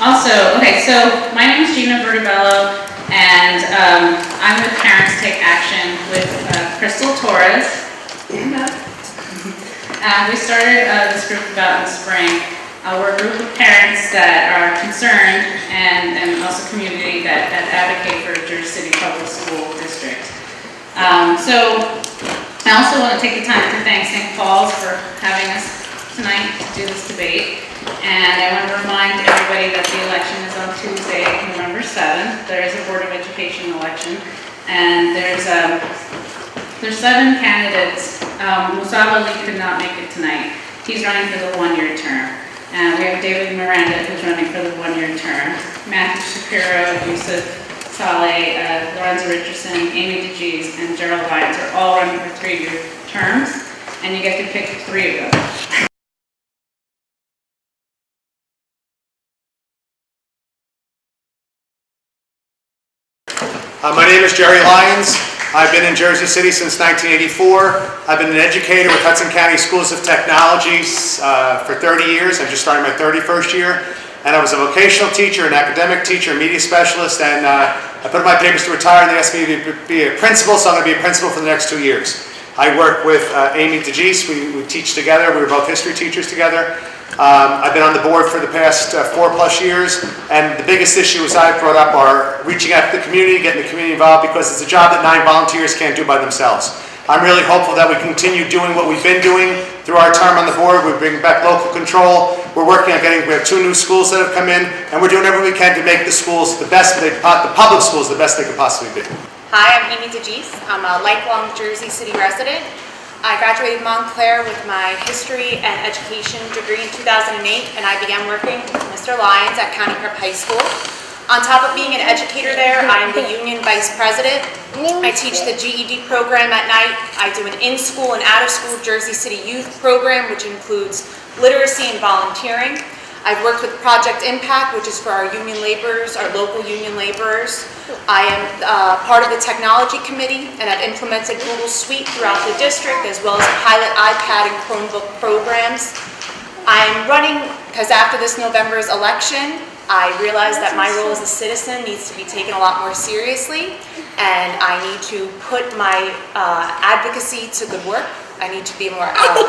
Okay, so my name is Gina Vertibello, and I'm with Parents Take Action with Crystal Torres. We started this group about in the spring. We're a group of parents that are concerned and also community that advocate for Jersey City Public School District. So I also want to take the time to thank St. Paul's for having us tonight to do this debate. And I want to remind everybody that the election is on Tuesday, November 7th. There is a Board of Education election, and there's 7 candidates. Musab Ali could not make it tonight. He's running for the 1-year term. We have David Miranda, who's running for the 1-year term. Matthew Shapiro, Yusuf Saleh, Lorenzo Richardson, Amy DeGise, and Gerald Lyons are all running for 3-year terms, and you get to pick 3 of them. My name is Jerry Lyons. I've been in Jersey City since 1984. I've been an educator with Hudson County Schools of Technology for 30 years. I just started my 31st year. And I was a vocational teacher, an academic teacher, a media specialist, and I put in my papers to retire, and they asked me to be a principal, so I'm going to be a principal for the next 2 years. I work with Amy DeGise. We teach together. We were both history teachers together. I've been on the board for the past 4+ years, and the biggest issues I've brought up are reaching out to the community, getting the community involved, because it's a job that 9 volunteers can't do by themselves. I'm really hopeful that we continue doing what we've been doing through our term on the board. We're bringing back local control. We're working on we have 2 new schools that have come in, and we're doing everything we can to make the schools the best, the public schools the best they could possibly be. Hi, I'm Amy DeGise. I'm a lifelong Jersey City resident. I graduated Montclair with my history and education degree in 2008, and I began working with Mr. Lyons at County Prep High School. On top of being an educator there, I'm the union vice president. I teach the GED program at night. I do an in-school and out-of-school Jersey City youth program, which includes literacy and volunteering. I've worked with Project Impact, which is for our union laborers, our local union laborers. I am part of the technology committee, and I've implemented Google Suite throughout the district, as well as pilot iPad and Chromebook programs. I'm running because after this November's election, I realized that my role as a citizen needs to be taken a lot more seriously, and I need to put my advocacy to good work. I need to be a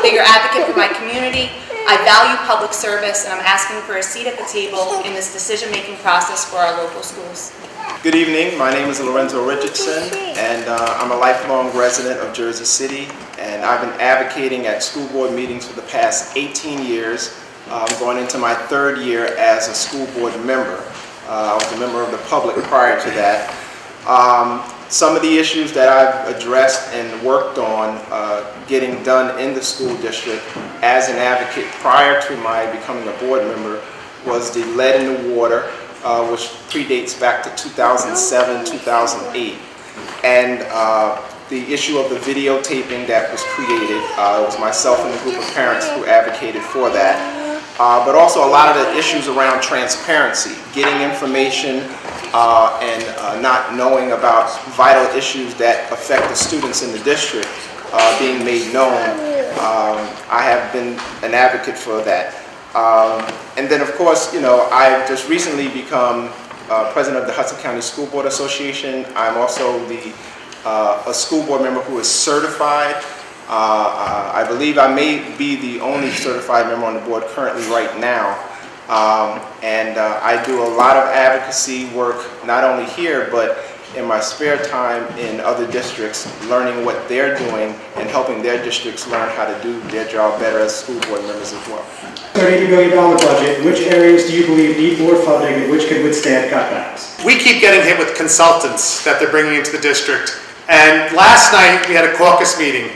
bigger advocate for my community. I value public service, and I'm asking for a seat at the table in this decision-making process for our local schools. Good evening. My name is Lorenzo Richardson, and I'm a lifelong resident of Jersey City, and I've been advocating at school board meetings for the past 18 years. I'm going into my 3rd year as a school board member. I was a member of the public prior to that. Some of the issues that I've addressed and worked on getting done in the school district as an advocate prior to my becoming a board member was the lead in the water, which predates back to 2007, 2008. And the issue of the videotaping that was created, it was myself and a group of parents who advocated for that. But also a lot of the issues around transparency, getting information and not knowing about vital issues that affect the students in the district being made known. I have been an advocate for that. And then, of course, I've just recently become president of the Hudson County School Board Association. I'm also a school board member who is certified. I believe I may be the only certified member on the board currently right now. And I do a lot of advocacy work, not only here, but in my spare time in other districts, learning what they're doing and helping their districts learn how to do their job better as school board members as well. $30 million budget, which areas do you believe need more funding and which can withstand cutbacks? We keep getting hit with consultants that they're bringing into the district. And last night we had a caucus meeting.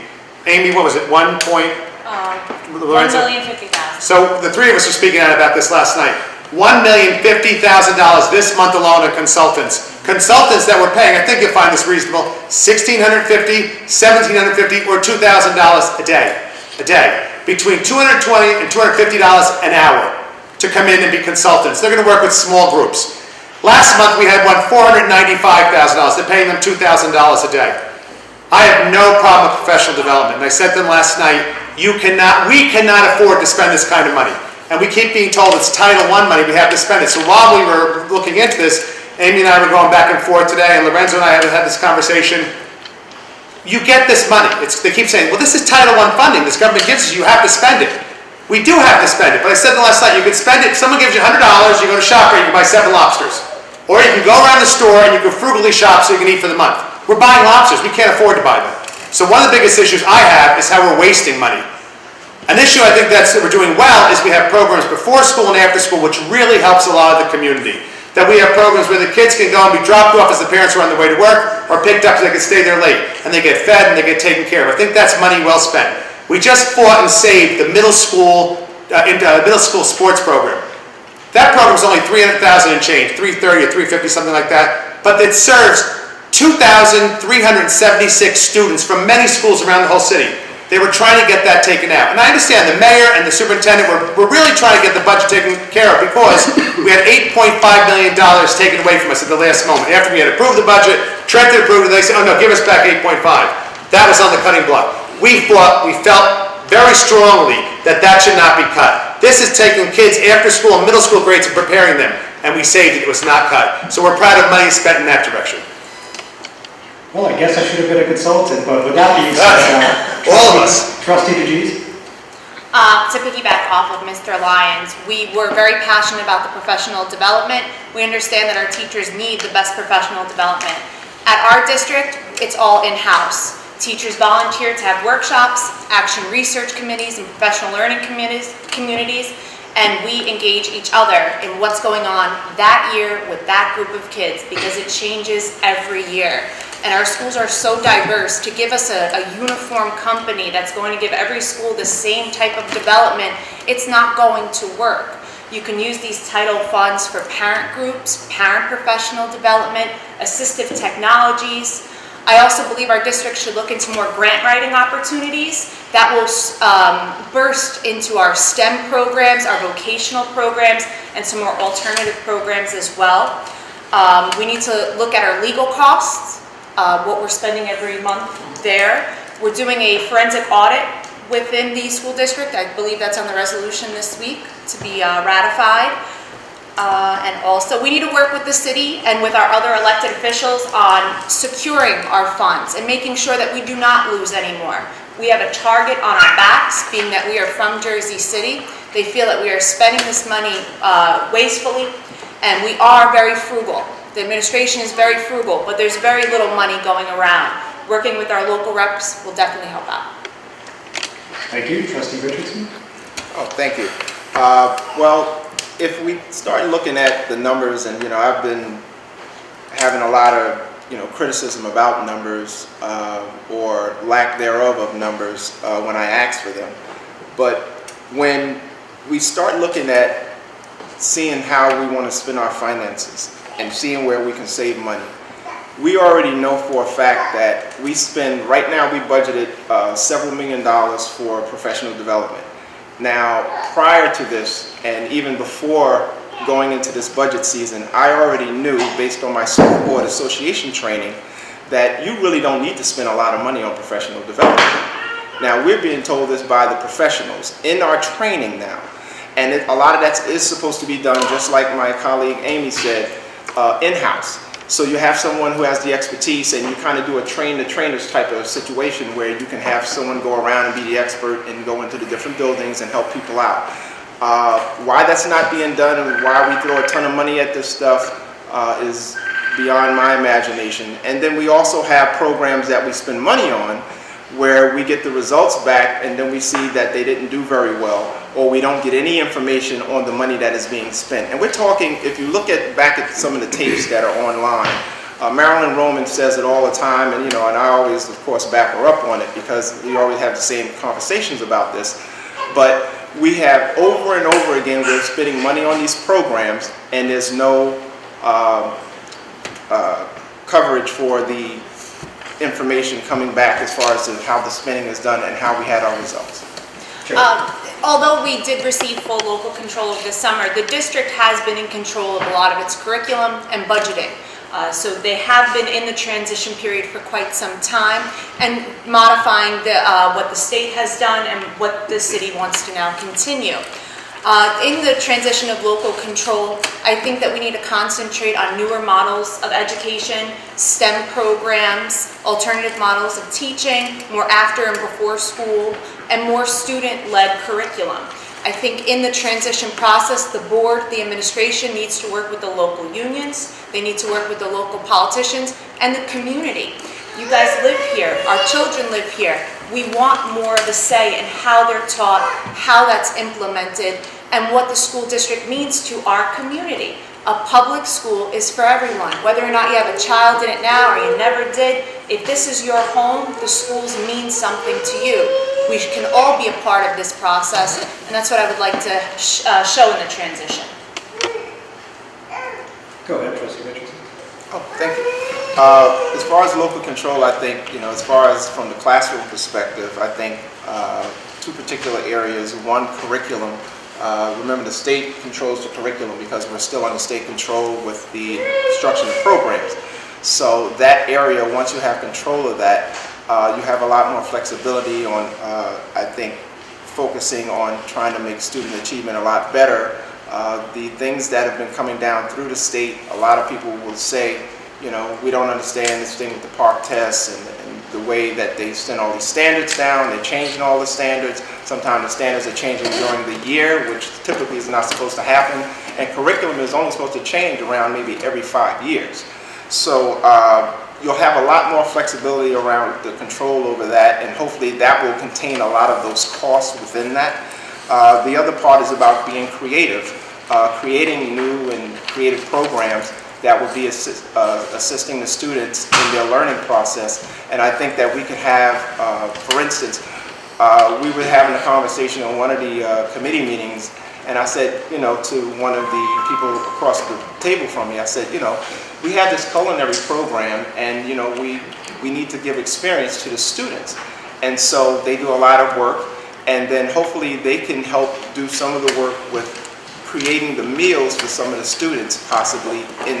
Amy, what was it, $1,050,000. So the 3 of us were speaking out about this last night. $1,050,000 this month alone on consultants. Consultants that we're paying, I think you'll find this reasonable, $1,650, $1,750, or $2,000 a day. Between $220 and $250 an hour to come in and be consultants. They're going to work with small groups. Last month we had one $495,000. They're paying them $2,000 a day. I have no problem with professional development. And I said to them last night, we cannot afford to spend this kind of money. And we keep being told it's Title I money, we have to spend it. So while we were looking into this, Amy and I were going back and forth today, and Lorenzo and I had this conversation. You get this money. They keep saying, well, this is Title I funding. This government gives you have to spend it. We do have to spend it. But I said last night, you can spend it. If someone gives you $100, you go to ShopRite, you can buy 7 lobsters. Or you can go around the store and you can frugally shop so you can eat for the month. We're buying lobsters. We can't afford to buy them. So one of the biggest issues I have is how we're wasting money. An issue I think that we're doing well is we have programs before school and after school, which really helps a lot of the community. That we have programs where the kids can go and be dropped off as the parents are on their way to work, or picked up so they can stay there late, and they get fed and they get taken care of. I think that's money well spent. We just fought and saved the middle school sports program. That program is only $300,000 and change, $330 or $350, something like that, but it serves 2,376 students from many schools around the whole city. They were trying to get that taken out. And I understand the mayor and the superintendent were really trying to get the budget taken care of because we had $8.5 million taken away from us at the last moment. After we had approved the budget, Trenton approved it, they said, oh no, give us back 8.5. That was on the cutting block. We felt very strongly that that should not be cut. This is taking kids after school and middle school grades and preparing them, and we saved it. It was not cut. So we're proud of money spent in that direction. Well, I guess I should have been a consultant, but with that being said, all of us. Trustee DeGise? To piggyback off of Mr. Lyons, we were very passionate about the professional development. We understand that our teachers need the best professional development. At our district, it's all in-house. Teachers volunteer to have workshops, action research committees, and professional learning communities, and we engage each other in what's going on that year with that group of kids because it changes every year. And our schools are so diverse. To give us a uniform company that's going to give every school the same type of development, it's not going to work. You can use these title funds for parent groups, parent professional development, assistive technologies. I also believe our district should look into more grant writing opportunities that will burst into our STEM programs, our vocational programs, and some more alternative programs as well. We need to look at our legal costs. What we're spending every month there. We're doing a forensic audit within the school district. I believe that's on the resolution this week to be ratified. And also, we need to work with the city and with our other elected officials on securing our funds and making sure that we do not lose any more. We have a target on our backs, being that we are from Jersey City. They feel that we are spending this money wastefully, and we are very frugal. The administration is very frugal, but there's very little money going around. Working with our local reps will definitely help out. Thank you. Trustee Richardson? Oh, thank you. Well, if we start looking at the numbers, and I've been having a lot of criticism about numbers or lack thereof of numbers when I ask for them. But when we start looking at seeing how we want to spend our finances and seeing where we can save money, we already know for a fact that we spend, right now we budgeted several $1 million for professional development. Now, prior to this, and even before going into this budget season, I already knew, based on my school board association training, that you really don't need to spend a lot of money on professional development. Now, we're being told this by the professionals in our training now, and a lot of that is supposed to be done, just like my colleague Amy said, in-house. So you have someone who has the expertise, and you kind of do a train-the-trainers type of situation where you can have someone go around and be the expert and go into the different buildings and help people out. Why that's not being done and why we throw a ton of money at this stuff is beyond my imagination. And then we also have programs that we spend money on where we get the results back and then we see that they didn't do very well, or we don't get any information on the money that is being spent. And we're talking, if you look back at some of the tapes that are online, Marilyn Roman says it all the time, and and I always, of course, back her up on it because we always have the same conversations about this. But we have over and over again, we're spending money on these programs, and there's no coverage for the information coming back as far as how the spending is done and how we had our results. Sure. Although we did receive full local control over this summer, the district has been in control of a lot of its curriculum and budgeting. So they have been in the transition period for quite some time and modifying what the state has done and what the city wants to now continue. In the transition of local control, I think that we need to concentrate on newer models of education, STEM programs, alternative models of teaching, more after and before school, and more student-led curriculum. I think in the transition process, the board, the administration needs to work with the local unions, they need to work with the local politicians, and the community. You guys live here, our children live here. We want more of a say in how they're taught, how that's implemented, and what the school district means to our community. A public school is for everyone, whether or not you have a child in it now or you never did. If this is your home, the schools mean something to you. We can all be a part of this process, and that's what I would like to show in the transition. Go ahead, Trustee Richardson. Oh, thank you. As far as local control, I think, as far as from the classroom perspective, I think two particular areas. One, curriculum. Remember, the state controls the curriculum because we're still under state control with the instruction of programs. So that area, once you have control of that, you have a lot more flexibility on, I think, focusing on trying to make student achievement a lot better. The things that have been coming down through the state, a lot of people will say, we don't understand this thing with the PARCC tests and the way that they send all these standards down. They're changing all the standards. Sometimes the standards are changing during the year, which typically is not supposed to happen. And curriculum is only supposed to change around maybe every 5 years. So you'll have a lot more flexibility around the control over that, and hopefully that will contain a lot of those costs within that. The other part is about being creative, creating new and creative programs that would be assisting the students in their learning process. And I think that we could have, for instance, we were having a conversation on one of the committee meetings, and I said, to one of the people across the table from me, I said, we have this culinary program, and we need to give experience to the students. And so they do a lot of work, and then hopefully they can help do some of the work with creating the meals for some of the students, possibly in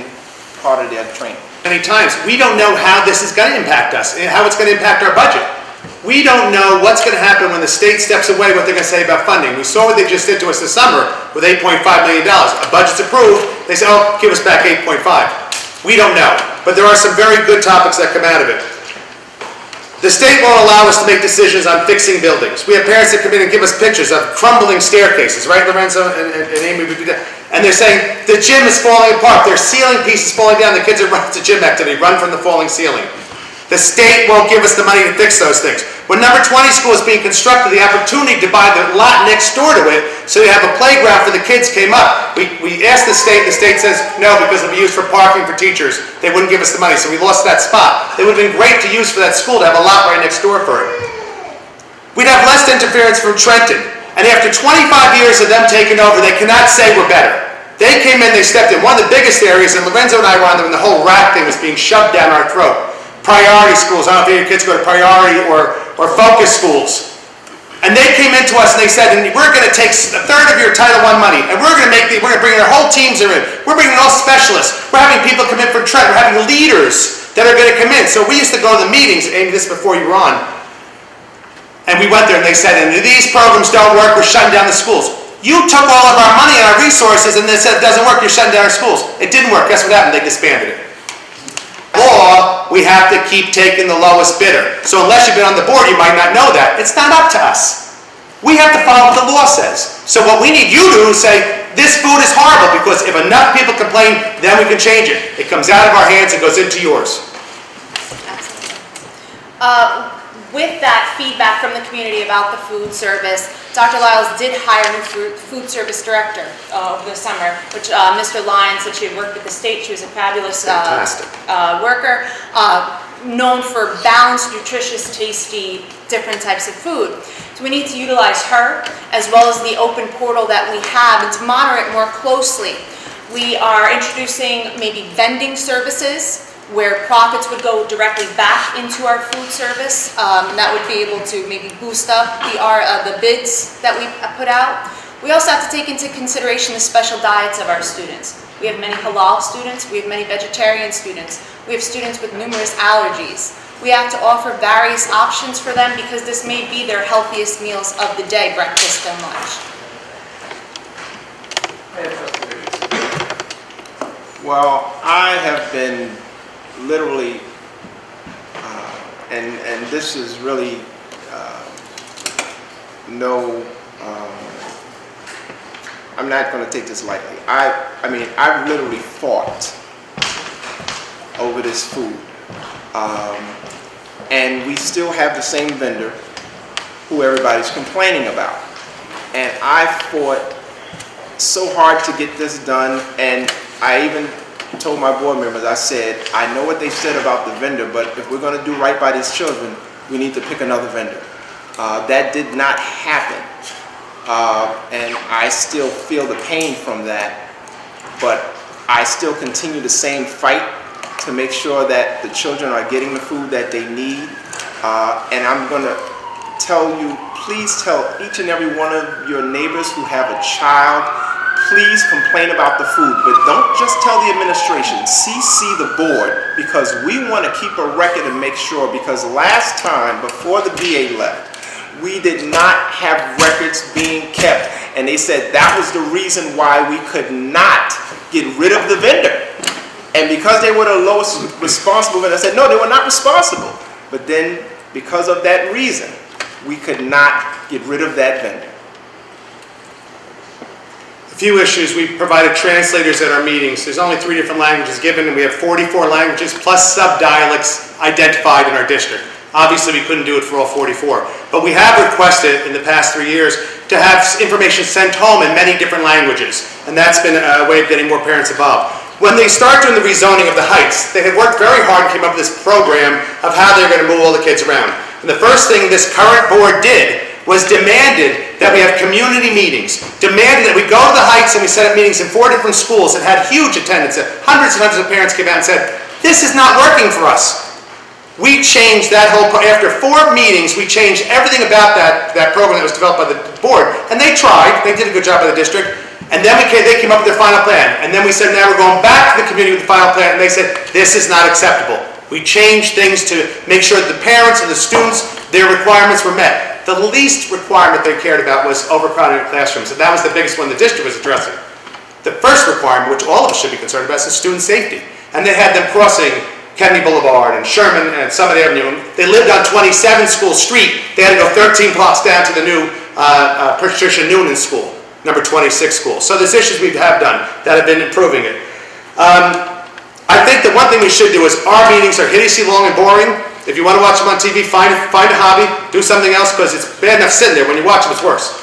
part of their training. Many times, we don't know how this is going to impact us, and how it's going to impact our budget. We don't know what's going to happen when the state steps away, what they're going to say about funding. We saw what they just did to us this summer with $8.5 million. A budget's approved, they say, oh, give us back 8.5. We don't know, but there are some very good topics that come out of it. The state won't allow us to make decisions on fixing buildings. We have parents that come in and give us pictures of crumbling staircases, right, Lorenzo and Amy? And they're saying, the gym is falling apart. There's ceiling pieces falling down. The kids are running to gym activity, run from the falling ceiling. The state won't give us the money to fix those things. When number 20 school is being constructed, the opportunity to buy the lot next door to it so you have a playground for the kids came up. We asked the state says no, because it'll be used for parking for teachers. They wouldn't give us the money, so we lost that spot. It would have been great to use for that school to have a lot right next door for it. We'd have less interference from Trenton. And after 25 years of them taking over, they cannot say we're better. They came in, they stepped in. One of the biggest areas, and Lorenzo and I were on them, and the whole RAC thing was being shoved down our throat. Priority schools. I don't know if your kids go to priority or focus schools. And they came into us and they said, and we're going to take a third of your Title I money, and we're going to bring our whole teams in. We're bringing all specialists. We're having people come in for Trent. We're having leaders that are going to come in. So we used to go to the meetings, Amy, this before you were on, and we went there and they said, and these programs don't work, we're shutting down the schools. You took all of our money and our resources and they said it doesn't work, you're shutting down our schools. It didn't work. Guess what happened? They disbanded it. Law, we have to keep taking the lowest bidder. So unless you've been on the board, you might not know that. It's not up to us. We have to follow what the law says. So what we need you to do is say, this food is horrible, because if enough people complain, then we can change it. It comes out of our hands and goes into yours. Absolutely. With that feedback from the community about the food service, Dr. Lyles did hire a new food service director over the summer, which Mr. Lyons said she had worked with the state. She was a fabulous worker, known for balanced, nutritious, tasty, different types of food. So we need to utilize her, as well as the open portal that we have, and to monitor it more closely. We are introducing maybe vending services, where profits would go directly back into our food service. That would be able to maybe boost up the bids that we put out. We also have to take into consideration the special diets of our students. We have many halal students, we have many vegetarian students, we have students with numerous allergies. We have to offer various options for them, because this may be their healthiest meals of the day, breakfast and lunch. Well, I have been literally, and this is really I'm not going to take this lightly. I mean, I've literally fought over this food. And we still have the same vendor who everybody's complaining about. And I fought so hard to get this done, and I even told my board members, I said, I know what they said about the vendor, but if we're going to do right by these children, we need to pick another vendor. That did not happen. And I still feel the pain from that, but I still continue the same fight to make sure that the children are getting the food that they need. And I'm going to tell you, please tell each and every one of your neighbors who have a child, please complain about the food, but don't just tell the administration, CC the board, because we want to keep a record and make sure, because last time, before the BA left, we did not have records being kept, and they said that was the reason why we could not get rid of the vendor. And because they were the lowest responsible vendor, I said, no, they were not responsible. But then, because of that reason, we could not get rid of that vendor. A few issues. We provided translators at our meetings. There's only 3 different languages given, and we have 44 languages plus sub-dialects identified in our district. Obviously, we couldn't do it for all 44. But we have requested in the past 3 years to have information sent home in many different languages. And that's been a way of getting more parents involved. When they start doing the rezoning of the heights, they had worked very hard and came up with this program of how they're going to move all the kids around. And the first thing this current board did was demanded that we have community meetings, demanded that we go to the heights and we set up meetings in 4 different schools that had huge attendance. Hundreds and hundreds of parents came out and said, this is not working for us. We changed that whole, after 4 meetings, we changed everything about that program that was developed by the board. And they tried, they did a good job by the district. And then they came up with their final plan. And then we said, now we're going back to the community with the final plan. And they said, this is not acceptable. We changed things to make sure that the parents and the students, their requirements were met. The least requirement they cared about was overcrowding in classrooms. And that was the biggest one the district was addressing. The first requirement, which all of us should be concerned about, is student safety. And they had them crossing Kennedy Boulevard and Sherman and Summit Avenue. They lived on 27 School Street. They had to go 13 blocks down to the new Patricia Noonan School, number 26 school. So there's issues we have done that have been improving it. I think the one thing we should do is our meetings are hideously long and boring. If you want to watch them on TV, find a hobby, do something else, because it's bad enough sitting there. When you watch them, it's worse.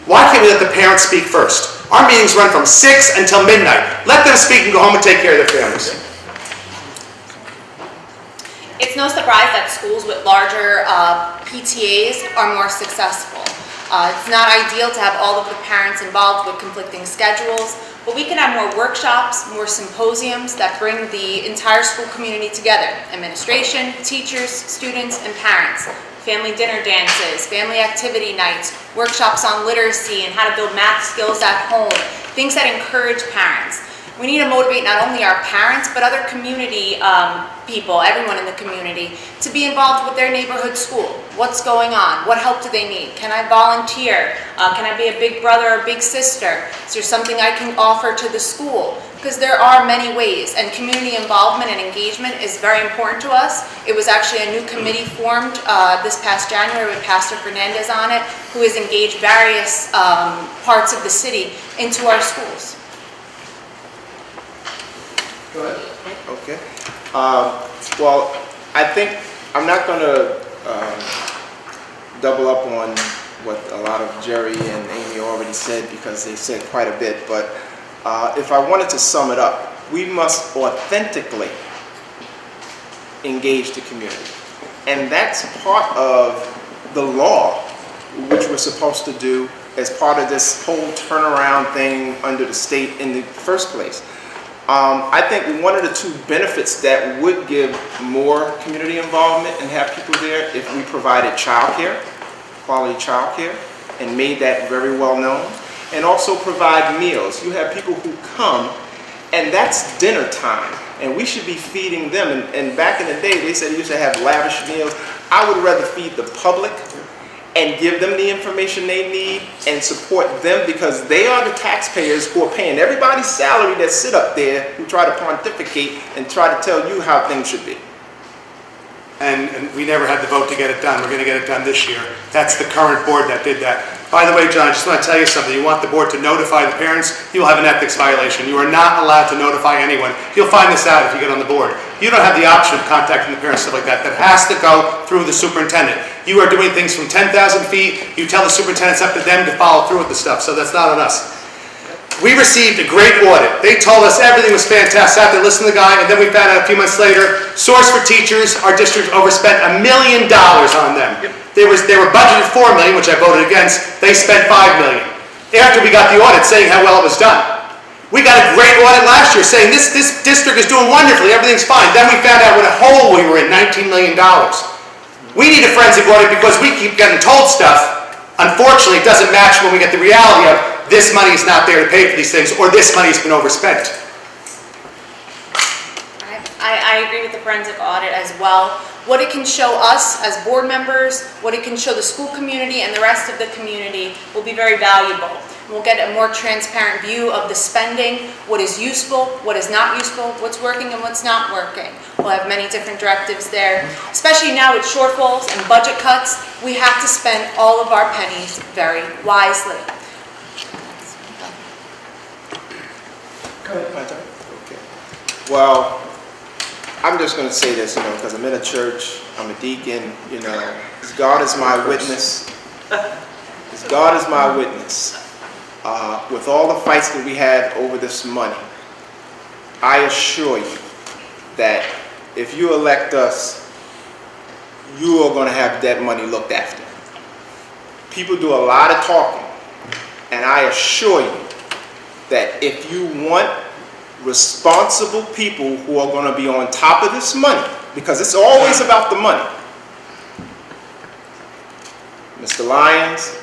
Why can't we let the parents speak first? Our meetings run from 6 until midnight. Let them speak and go home and take care of their families. It's no surprise that schools with larger PTAs are more successful. It's not ideal to have all of the parents involved with conflicting schedules, but we can have more workshops, more symposiums that bring the entire school community together. Administration, teachers, students, and parents. Family dinner dances, family activity nights, workshops on literacy and how to build math skills at home, things that encourage parents. We need to motivate not only our parents, but other community people, everyone in the community, to be involved with their neighborhood school. What's going on? What help do they need? Can I volunteer? Can I be a big brother or big sister? Is there something I can offer to the school? Because there are many ways, and community involvement and engagement is very important to us. It was actually a new committee formed this past January with Pastor Fernandez on it, who has engaged various parts of the city into our schools. Go ahead. Okay. Well, I think I'm not going to double up on what a lot of Jerry and Amy already said, because they said quite a bit. But if I wanted to sum it up, we must authentically engage the community. And that's part of the law, which we're supposed to do as part of this whole turnaround thing under the state in the first place. I think one of the 2 benefits that would give more community involvement and have people there if we provided childcare, quality childcare, and made that very well known, and also provide meals. You have people who come, and that's dinner time, and we should be feeding them. And back in the day, they said you should have lavish meals. I would rather feed the public and give them the information they need and support them, because they are the taxpayers who are paying everybody's salary that sit up there who try to pontificate and try to tell you how things should be. And we never had the vote to get it done. We're going to get it done this year. That's the current board that did that. By the way, John, I just want to tell you something. You want the board to notify the parents, you will have an ethics violation. You are not allowed to notify anyone. You'll find this out if you get on the board. You don't have the option of contacting the parents, stuff like that. That has to go through the superintendent. You are doing things from 10,000 feet. You tell the superintendent it's up to them to follow through with the stuff, so that's not on us. We received a great audit. They told us everything was fantastic. I had to listen to the guy, and then we found out a few months later, Source for Teachers, our district overspent $1 million on them. They were budgeted $4 million, which I voted against. They spent $5 million. After we got the audit saying how well it was done. We got a great audit last year saying this district is doing wonderfully, everything's fine. Then we found out what a hole we were in, $19 million. We need a forensic audit because we keep getting told stuff. Unfortunately, it doesn't match when we get the reality of this money is not there to pay for these things, or this money has been overspent. I agree with the forensic audit as well. What it can show us as board members, what it can show the school community and the rest of the community will be very valuable. We'll get a more transparent view of the spending, what is useful, what is not useful, what's working and what's not working. We'll have many different directives there. Especially now with shortfalls and budget cuts, we have to spend all of our pennies very wisely. Okay. Well, I'm just going to say this, because I'm in a church, I'm a deacon, as God is my witness. As God is my witness. With all the fights that we had over this money, I assure you that if you elect us, you are going to have that money looked after. People do a lot of talking, and I assure you that if you want responsible people who are going to be on top of this money, because it's always about the money, Mr. Lyons,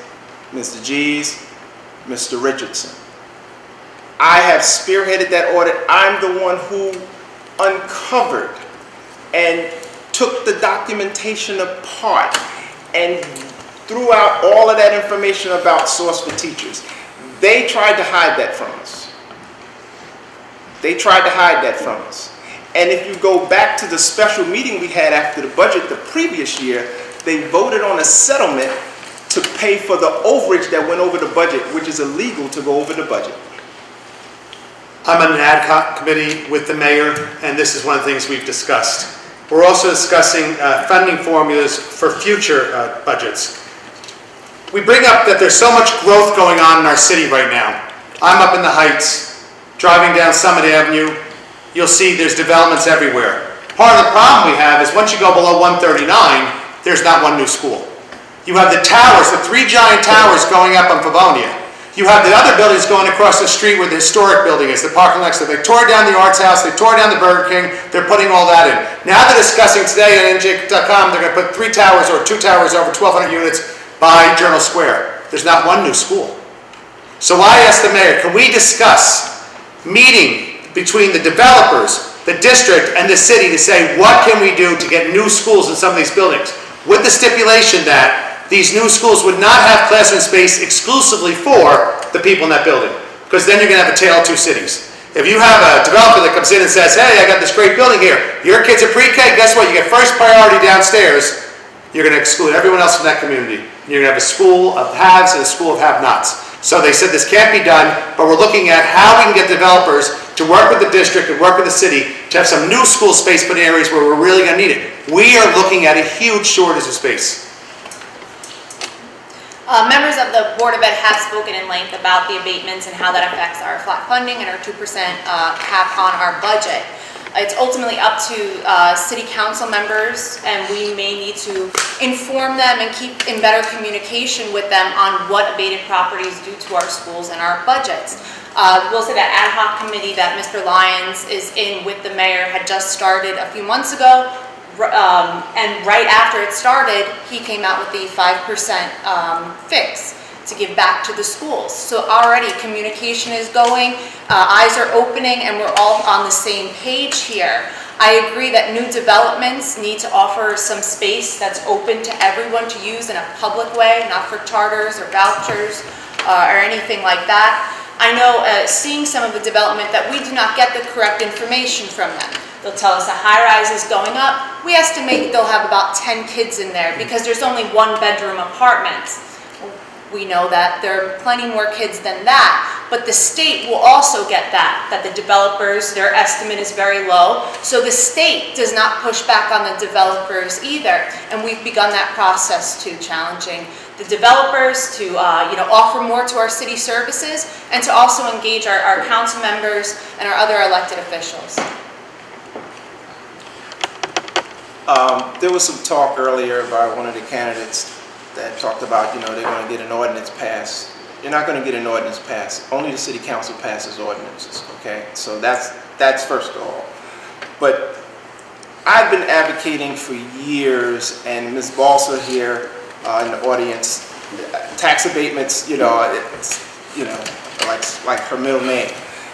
Mr. Gies, Mr. Richardson. I have spearheaded that audit. I'm the one who uncovered and took the documentation apart and threw out all of that information about Source for Teachers. They tried to hide that from us. They tried to hide that from us. And if you go back to the special meeting we had after the budget the previous year, they voted on a settlement to pay for the overage that went over the budget, which is illegal to go over the budget. I'm on an ad hoc committee with the mayor, and this is one of the things we've discussed. We're also discussing funding formulas for future budgets. We bring up that there's so much growth going on in our city right now. I'm up in the Heights, driving down Summit Avenue. You'll see there's developments everywhere. Part of the problem we have is once you go below 139, there's not one new school. You have the towers, the 3 giant towers going up on Favonia. You have the other buildings going across the street where the historic building is, the parking next to it. They tore down the Arts House, they tore down the Burger King, they're putting all that in. Now they're discussing today on NJ.com, they're going to put 3 towers or 2 towers over 1,200 units by Journal Square. There's not one new school. So I asked the mayor, can we discuss meeting between the developers, the district, and the city to say, what can we do to get new schools in some of these buildings? With the stipulation that these new schools would not have classroom space exclusively for the people in that building, because then you're going to have a tale of 2 cities. If you have a developer that comes in and says, hey, I got this great building here, your kids are pre-K, guess what? You get first priority downstairs, you're going to exclude everyone else from that community. You're going to have a school of haves and a school of have-nots. So they said this can't be done, but we're looking at how we can get developers to work with the district and work with the city to have some new school space put in areas where we're really going to need it. We are looking at a huge shortage of space. Members of the Board of Ed have spoken in length about the abatements and how that affects our flat funding and our 2% cap on our budget. It's ultimately up to city council members, and we may need to inform them and keep in better communication with them on what abated properties do to our schools and our budgets. We'll say that ad hoc committee that Mr. Lyons is in with the mayor had just started a few months ago. And right after it started, he came out with the 5% fix to give back to the schools. So already communication is going, eyes are opening, and we're all on the same page here. I agree that new developments need to offer some space that's open to everyone to use in a public way, not for charters or vouchers or anything like that. I know seeing some of the development that we do not get the correct information from them. They'll tell us a high-rise is going up. We estimate they'll have about 10 kids in there because there's only one-bedroom apartments. We know that there are plenty more kids than that, but the state will also get that the developers, their estimate is very low, so the state does not push back on the developers either, and we've begun that process too, challenging the developers to offer more to our city services and to also engage our council members and our other elected officials. There was some talk earlier by one of the candidates that talked about, they're going to get an ordinance passed. You're not going to get an ordinance passed. Only the city council passes ordinances, okay? So that's first of all. But I've been advocating for years, and Ms. Balsa here in the audience, tax abatements, like her middle name.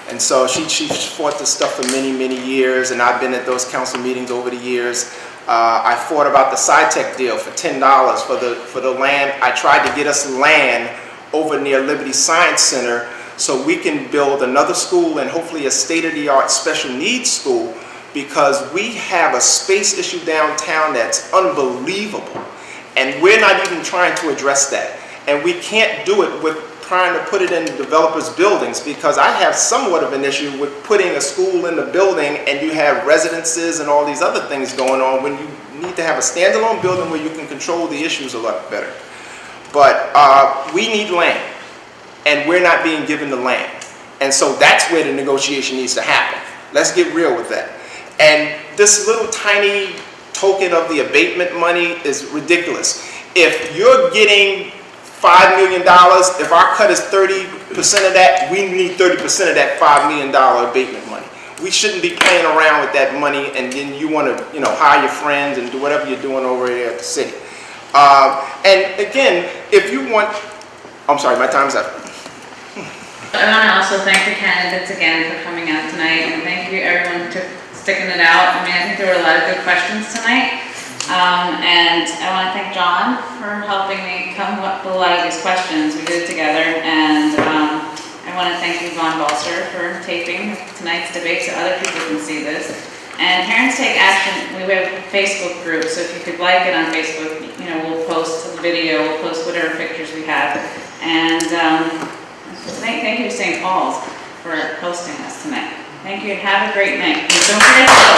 And so she fought this stuff for many, many years, and I've been at those council meetings over the years. I fought about the SciTech deal for $10 for the land. I tried to get us land over near Liberty Science Center so we can build another school and hopefully a state-of-the-art special needs school, because we have a space issue downtown that's unbelievable, and we're not even trying to address that. And we can't do it with trying to put it in developers' buildings, because I have somewhat of an issue with putting a school in the building and you have residences and all these other things going on when you need to have a standalone building where you can control the issues a lot better. But we need land, and we're not being given the land. And so that's where the negotiation needs to happen. Let's get real with that. And this little tiny token of the abatement money is ridiculous. If you're getting $5 million, if our cut is 30% of that, we need 30% of that $5 million abatement money. We shouldn't be playing around with that money and then you want to, hire your friends and do whatever you're doing over there at the city. And again, if you want, I'm sorry, my time's up. I want to also thank the candidates again for coming out tonight, and thank you everyone for sticking it out. I think there were a lot of good questions tonight. And I want to thank John for helping me come up with a lot of these questions. We did it together, and I want to thank Yvonne Balser for taping tonight's debate so other people can see this. And Parents Take Action, we have a Facebook group, so if you could like it on Facebook, we'll post a video, we'll post whatever pictures we have. And thank you to St. Paul's for hosting us tonight. Thank you, and have a great night. And don't forget to